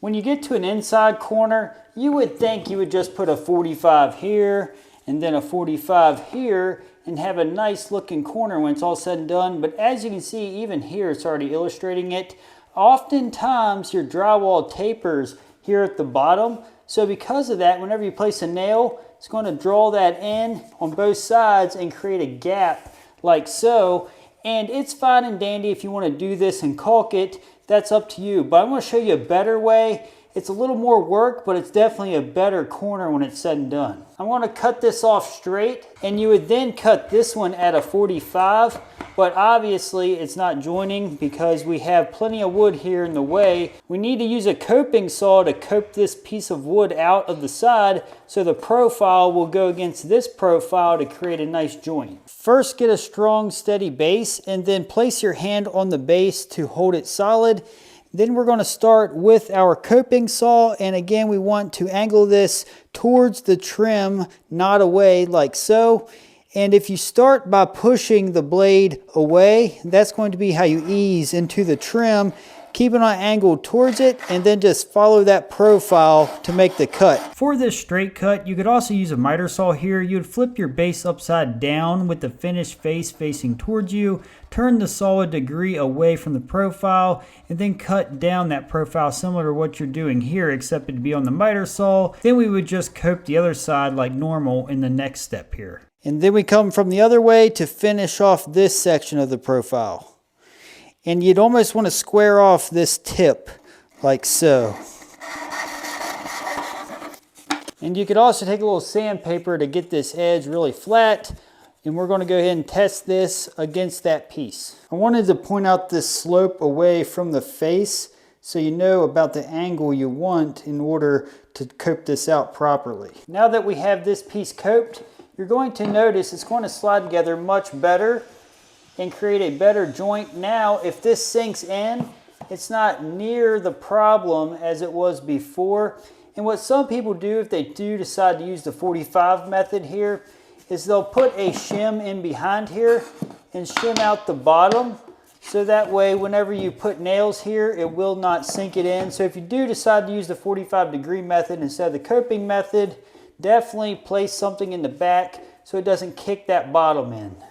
When you get to an inside corner, you would think you would just put a 45 here and then a 45 here and have a nice looking corner when it's all said and done. But as you can see, even here, it's already illustrating it. Oftentimes your drywall tapers here at the bottom. So because of that, whenever you place a nail, it's going to draw that in on both sides and create a gap like so. And it's fine and dandy if you want to do this and caulk it. That's up to you. But I'm going to show you a better way. It's a little more work, but it's definitely a better corner when it's said and done. I'm going to cut this off straight, and you would then cut this one at a 45, but obviously it's not joining because we have plenty of wood here in the way. We need to use a coping saw to cope this piece of wood out of the side so the profile will go against this profile to create a nice joint. First, get a strong, steady base, and then place your hand on the base to hold it solid. Then we're going to start with our coping saw, and again we want to angle this towards the trim, not away like so. And if you start by pushing the blade away, that's going to be how you ease into the trim. Keep it on angle towards it and then just follow that profile to make the cut. For this straight cut, you could also use a miter saw here. You would flip your base upside down with the finished face facing towards you, turn the saw a degree away from the profile, and then cut down that profile similar to what you're doing here, except it'd be on the miter saw. Then we would just cope the other side like normal in the next step here. And then we come from the other way to finish off this section of the profile. And you'd almost want to square off this tip like so. And you could also take a little sandpaper to get this edge really flat. And we're going to go ahead and test this against that piece. I wanted to point out this slope away from the face so you know about the angle you want in order to cope this out properly. Now that we have this piece coped, you're going to notice it's going to slide together much better and create a better joint. Now, if this sinks in, it's not near the problem as it was before. And what some people do, if they do decide to use the 45 method here, is they'll put a shim in behind here and shim out the bottom. So that way, whenever you put nails here, it will not sink it in. So if you do decide to use the 45-degree method instead of the coping method, definitely place something in the back so it doesn't kick that bottom in.